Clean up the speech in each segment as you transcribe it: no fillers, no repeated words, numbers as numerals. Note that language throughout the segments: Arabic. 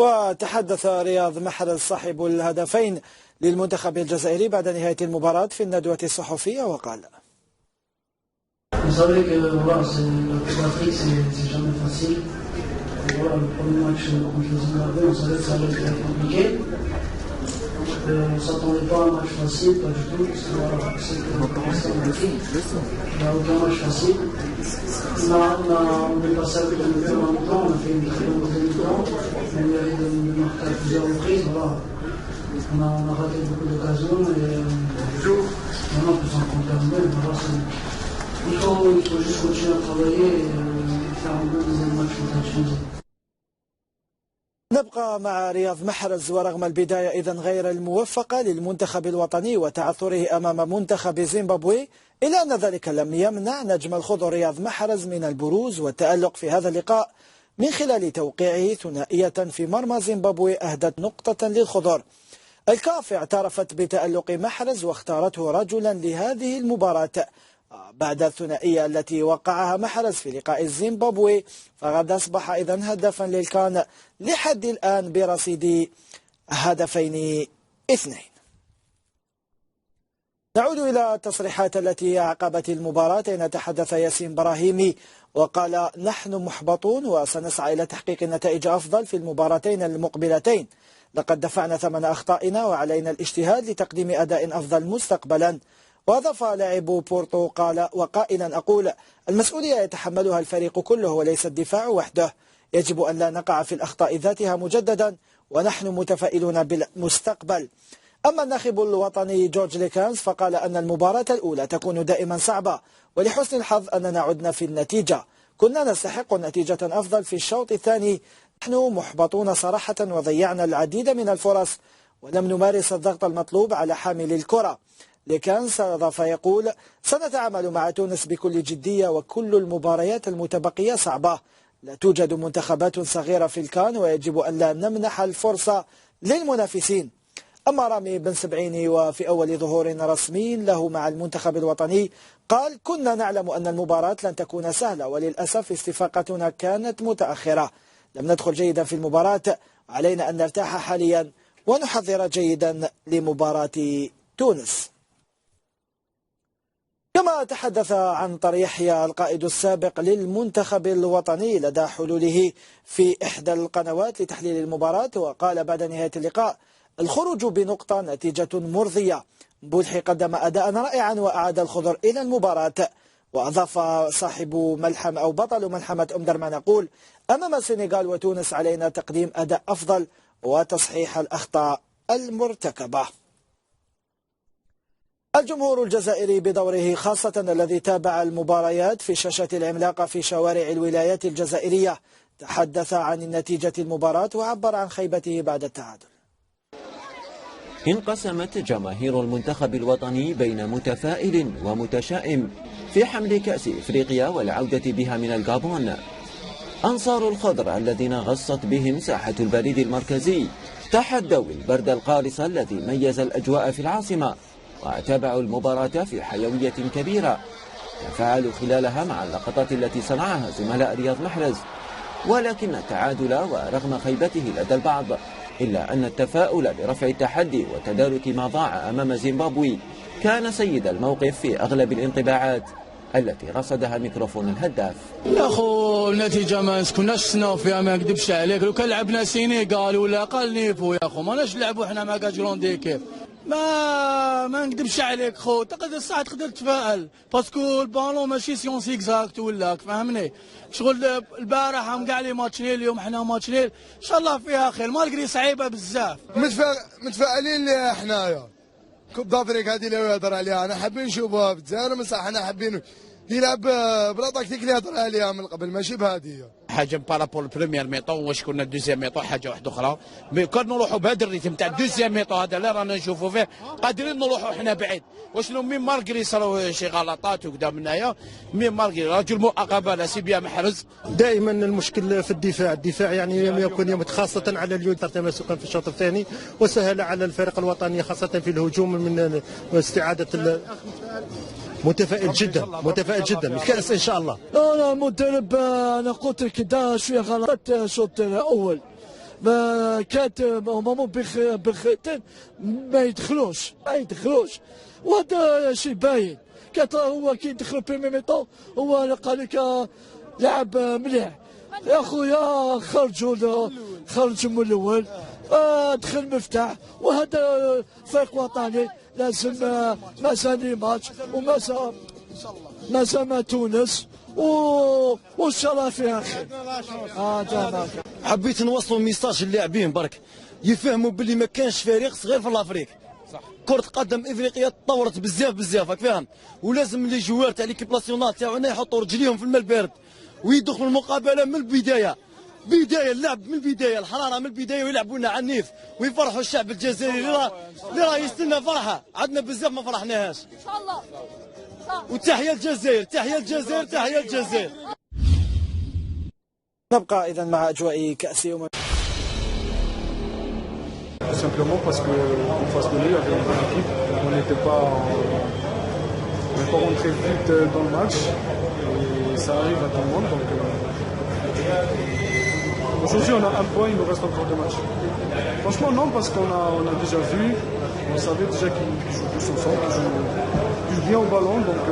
وتحدث رياض محرز صاحب الهدفين للمنتخب الجزائري بعد نهاية المباراة في الندوة الصحفية وقال: On s'attendait pas à un match facile, pas du tout. Il n'y a aucun match facile. On est passé avec un nouvel en même temps, on a fait une très bonne deuxième mi-temps. On a eu de marquer à plusieurs reprises. Voilà. On a raté beaucoup d'occasions et maintenant on peut s'en conterminer. Il faut juste continuer à travailler et faire un bon deuxième match contre la Tunisie. نبقى مع رياض محرز. ورغم البداية إذن غير الموفقة للمنتخب الوطني وتعثره أمام منتخب زيمبابوي، إلا أن ذلك لم يمنع نجم الخضر رياض محرز من البروز والتألق في هذا اللقاء من خلال توقيعه ثنائية في مرمى زيمبابوي أهدت نقطة للخضر. الكاف اعترفت بتألق محرز واختارته رجلا لهذه المباراة بعد الثنائية التي وقعها محرز في لقاء زيمبابوي، فقد أصبح إذن هدفا للكان لحد الآن برصيد 2 هدفين. نعود إلى التصريحات التي أعقبت المباراة، أين تحدث ياسين براهيمي وقال: نحن محبطون وسنسعى إلى تحقيق نتائج أفضل في المباراتين المقبلتين. لقد دفعنا ثمن أخطائنا وعلينا الاجتهاد لتقديم أداء أفضل مستقبلا. وأضاف لاعب بورتو قال وقائلا: أقول المسؤولية يتحملها الفريق كله وليس الدفاع وحده. يجب أن لا نقع في الأخطاء ذاتها مجددا ونحن متفائلون بالمستقبل. أما الناخب الوطني جورج ليكانز فقال أن المباراة الأولى تكون دائما صعبة، ولحسن الحظ أننا عدنا في النتيجة. كنا نستحق نتيجة أفضل في الشوط الثاني. نحن محبطون صراحة وضيعنا العديد من الفرص ولم نمارس الضغط المطلوب على حامل الكرة. ليكانز أضاف يقول: سنتعامل مع تونس بكل جدية وكل المباريات المتبقية صعبة. لا توجد منتخبات صغيرة في الكان ويجب أن لا نمنح الفرصة للمنافسين. أما رامي بن سبعيني وفي أول ظهور رسمي له مع المنتخب الوطني قال: كنا نعلم أن المباراة لن تكون سهلة وللأسف استفاقتنا كانت متأخرة. لم ندخل جيدا في المباراة، علينا أن نرتاح حاليا ونحضر جيدا لمباراة تونس. كما تحدث عن طريق يحيى القائد السابق للمنتخب الوطني لدى حلوله في إحدى القنوات لتحليل المباراة، وقال بعد نهاية اللقاء: الخروج بنقطة نتيجة مرضية. بولحي قدم أداء رائعا وأعاد الخضر إلى المباراة. وأضاف صاحب ملحمة أو بطل ملحمة أم درمان يقول: أمام السنغال وتونس علينا تقديم أداء أفضل وتصحيح الأخطاء المرتكبة. الجمهور الجزائري بدوره خاصة الذي تابع المباريات في الشاشة العملاقة في شوارع الولايات الجزائرية تحدث عن النتيجة المباراة وعبر عن خيبته بعد التعادل. انقسمت جماهير المنتخب الوطني بين متفائل ومتشائم في حمل كأس إفريقيا والعودة بها من الغابون. أنصار الخضر الذين غصت بهم ساحة البريد المركزي تحدوا البرد القارس الذي ميز الأجواء في العاصمة وتابعوا المباراة في حيوية كبيرة. تفاعلوا خلالها مع اللقطات التي صنعها زملاء رياض محرز، ولكن التعادل ورغم خيبته لدى البعض إلا أن التفاؤل برفع التحدي وتدارك ما ضاع أمام زيمبابوي كان سيد الموقف في أغلب الانطباعات التي رصدها ميكروفون الهداف. يا أخو النتيجة ما كناش نصنعوا فيها، ما نكذبش عليك. لو كان لعبنا سينيغال ولا قال نيفو يا أخو ماناش نلعبوا حنا مع كاجرون ديكيب. ما نكذبش عليك خو، تقدر الساعه تقدر تتفائل باسكو البالون ماشي سيونس اكزاكت ولا فهمني. شغل البارح هم كاع لي ماتش نيل، اليوم حنا ماتش نيل، ان شاء الله فيها خير مالغري صعيبه بزاف. متفائلين ليها حنايا. كوب دافريك هذه اللي يهضر عليها انا حابين نشوفوها في الجزائر، بصح حنا حابين يلعب بلا تكتيك اللي هضر عليها من قبل، ماشي بهذه حاجه بارابول البريمير ميطون. واش كنا الدوزيام ميطون حاجه واحده اخرى، مي كون نروحوا بهذا الريتم تاع الدوزيام ميطون هذا اللي رانا نشوفوا فيه قادرين نروحوا حنا بعيد. واش لو مين مارغري صاروا شي غلطات وكذا منايا، مين مارغري رجل مؤاخذه لا سي بيان محرز. دائما المشكل في الدفاع يعني لم يكن يمت خاصه على اليد تماسكا في الشوط الثاني، وسهل على الفريق الوطني خاصه في الهجوم من استعاده. متفائل جدا الكأس ان شاء الله. لا مدرب انا قلت لك دا شويه غلط الشوط الاول، كانت مومون بخيتين ما يدخلوش وهذا شيء باين. كانت هو كي يدخل بيمي ميطون هو قال لك لعب مليح يا خويا، خرجوا من الاول، دخل مفتاح، وهذا فريق وطني لازم مازال ماتش ومازال ما تونس وان شاء الله فيها خير. حبيت نوصلوا ميساج للاعبين برك يفهموا باللي ما كانش فريق صغير في الافريق. كرة قدم افريقيا تطورت بزاف راك فاهم، ولازم لي جوار تاع ليكيب ناسيونال تاعنا يحطوا رجليهم في الماء البارد ويدخلوا المقابله من البدايه، اللعب من البدايه، الحراره من البدايه، ويلعبونا عنيف ويفرحوا الشعب الجزائري اللي راه يستنى فرحه. عندنا بزاف ما فرحناهاش ان شاء الله. وتحيه الجزائر، تحيه الجزائر، تحيه الجزائر. نبقى إذا مع أجواء كأس Simplement parce qu'en face de nous, il y avait une bonne équipe. On n'est pas rentré vite dans le match. Et ça arrive à tout le monde. Donc, aujourd'hui, on a un point, il nous reste encore 2 matchs. Franchement, non, parce qu'on a déjà vu, on savait déjà qu'ils jouent tous ensemble, qu'ils jouent bien au ballon. Donc,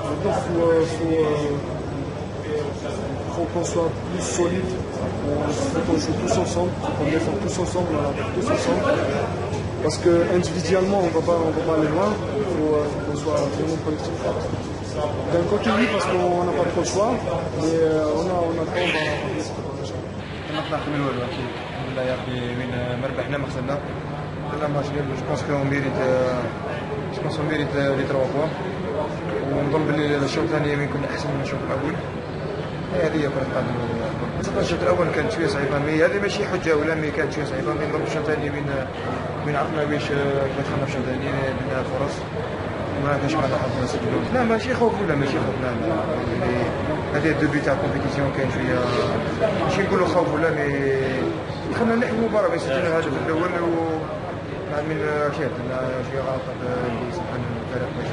maintenant, faut qu'on soit plus solide, faut qu'on joue tous ensemble, faut qu'on défende tous ensemble, on attaque tous ensemble. Parce que individuellement on va pas aller loin, il faut qu'on soit vraiment collectif. D'un côté oui, parce qu'on n'a pas trop de choix, mais on a le temps نطلع من الاول اكيد الحمد لله يا ربي وين ما ربحنا ما خسرنا درنا ماتش ديال جو بونس كو ميريت لي 3 بوان ونظن بلي الشوط الثاني يمكن احسن من الشوط الاول. هذه هي كرة القدم. الشوط الاول كانت شويه صعيبه، مي هذه ماشي حجه ولا مي كانت شويه صعيبه، مي نظن الشوط الثاني وين عرفنا باش دخلنا في الشوط الثاني لنا فرص ما كانش معنا حظ نسجلوا. لا ماشي خوف ولا ماشي خوف، لا هذه الدوبي تاع الكومبيتيسيون كاين شويه ماشي نقولوا خوف ولا مي دخلنا نحو المباراه باش سجلنا الهدف الاول من شاهد شويه غلط اللي سبحان الفريق باش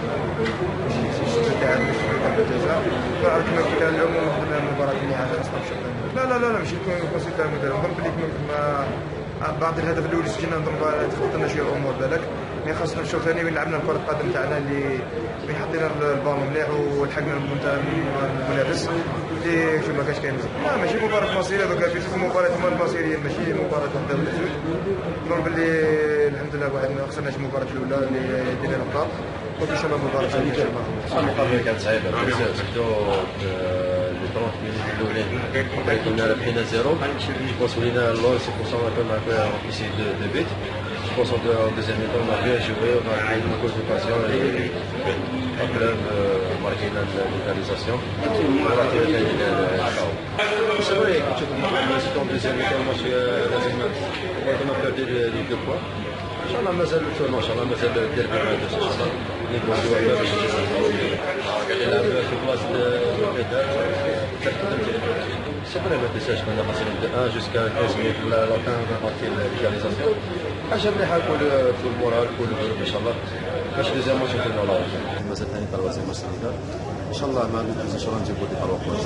يتعب ضربه جزاء. عرفنا كذا العموم خدنا المباراه مليحه خاصنا في الشوط. لا ماشي كونسيت تاع المدرب، نظن بلي بعد الهدف الاول سجلنا نظن تخطينا شويه الامور بالك، مي خاصنا الشوط الثاني وين لعبنا كره القدم تاعنا اللي وين حطينا البالون مليح ولحقنا المنافس اللي شوف ما كانش كاين. لا ماشي مباراه مصيريه دوكا في مباراه مصيريه ماشي مباراه وحده ولا زوج. نظن بلي الحمد لله واحد ما خسرناش المباراه الاولى اللي دينا نقطه، وان شاء الله المباراه الثانيه ان شاء الله. المقابله كانت صعيبه بزاف سيرتو لي 30 مينيت الاولين كنا رابحين 0 بونس ولينا لو سي بور سا كنا في دو بيت. Je pense qu'en deuxième mi-temps, on a bien joué, on a fait une course de passion et le club marqué l'égalisation. On a tiré c'est vrai, quand tu dis qu'en deuxième mi-temps, moi je suis لازم on a perdu les 2 points. Inch'Allah, مازال التورنو، إنشاء الله مازال الديربي ما عندوش إن شاء الله. نبغوا نديروا باش نلعب في بلاصة القتال. C'est vrai, ما تنساش كنا خاسرين 1 jusqu'à 15 minutes la fin de l'égalisation. حاجه مليحه كل المورال كل الجروب ان شاء الله باش دوزيام ماتش نكونوا لا مازال ثاني تروازيام ماتش السنغال ان شاء الله مع ان شاء الله نجيبوا دي 3 بوان.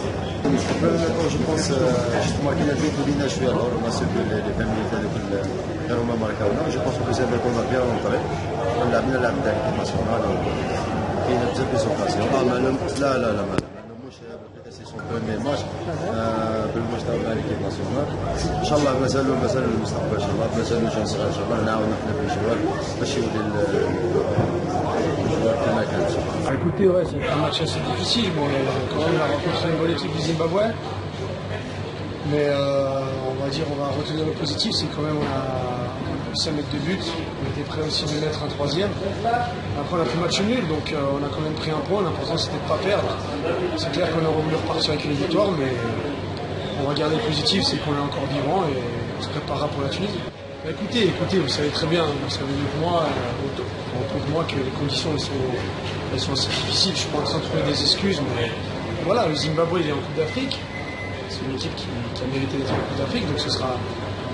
جو بونس ماركينا البيت ولينا شويه الهور ما سوبي لي 20 مينيت هذوك غير هما ماركاونا. جو بونس دوزيام كنا بيان رونطري لعبنا لعب تاع ليكيب ناسيونال كاين بزاف دي زوكازيون. لا premier match بالماتش تاع ليكيب ناسيونال ان شاء الله مازال المستقبل ان شاء الله مازال جون صغار ان شاء الله نعاونوا حنا في الجوار باش يولي الجوار كما كان ان شاء الله. Écoutez, ouais, c'est un match assez difficile. Bon, quand même, on a rencontré une bonne équipe du Zimbabwe. Mais on va dire, on va retenir le positif, c'est quand même on a réussi à mettre 2 buts. On était prêt aussi de mettre un 3e. Après, on a fait match nul, donc on a quand même pris un point. L'important, c'était de ne pas perdre. C'est clair qu'on aurait voulu repartir avec une victoire, mais on va garder le positif, c'est qu'on est encore vivant et on se préparera pour la Tunisie. Écoutez, vous savez très bien, vous savez mieux que moi, autant que moi, que les conditions elles sont assez difficiles. Je suis pas en train de trouver des excuses, mais voilà, le Zimbabwe il est en Coupe d'Afrique. C'est une équipe qui a mérité d'être en Coupe d'Afrique, donc ce sera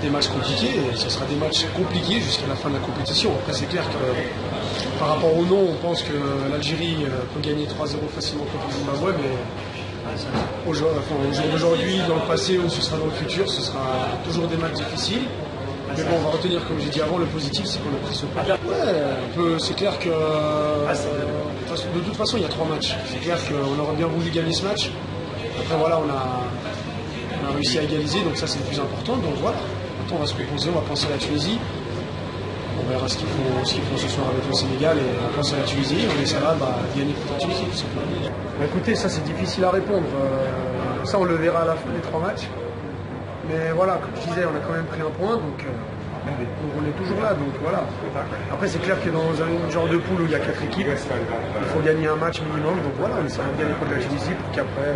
des matchs compliqués, et ce sera des matchs compliqués jusqu'à la fin de la compétition. Après c'est clair que par rapport au nom, on pense que l'Algérie peut gagner 3-0 facilement contre le Zimbabwe, mais au jour d'aujourd'hui, dans le passé ou ce sera dans le futur, ce sera toujours des matchs difficiles. Mais bon, on va retenir, comme j'ai dit avant, le positif, c'est qu'on a pris ce point. Ouais, c'est clair que de toute façon, il y a 3 matchs. C'est clair qu'on aurait bien voulu gagner ce match. Après, voilà, on a réussi à égaliser, donc ça, c'est le plus important. Donc voilà, maintenant, on va se reposer, on va penser à la Tunisie. On verra ce qu'ils font ce soir avec le Sénégal et on pense à la Tunisie. On essaiera de gagner contre la Tunisie, tout simplement. Écoutez, ça, c'est difficile à répondre. Ça, on le verra à la fin des 3 matchs. Mais voilà, comme je disais, on a quand même pris un point, donc on est toujours là. Donc voilà. Après, c'est clair que dans un genre de poule où il y a 4 équipes, il faut gagner un match minimum. Donc voilà, on essaiera de gagner contre la Tunisie pour qu'après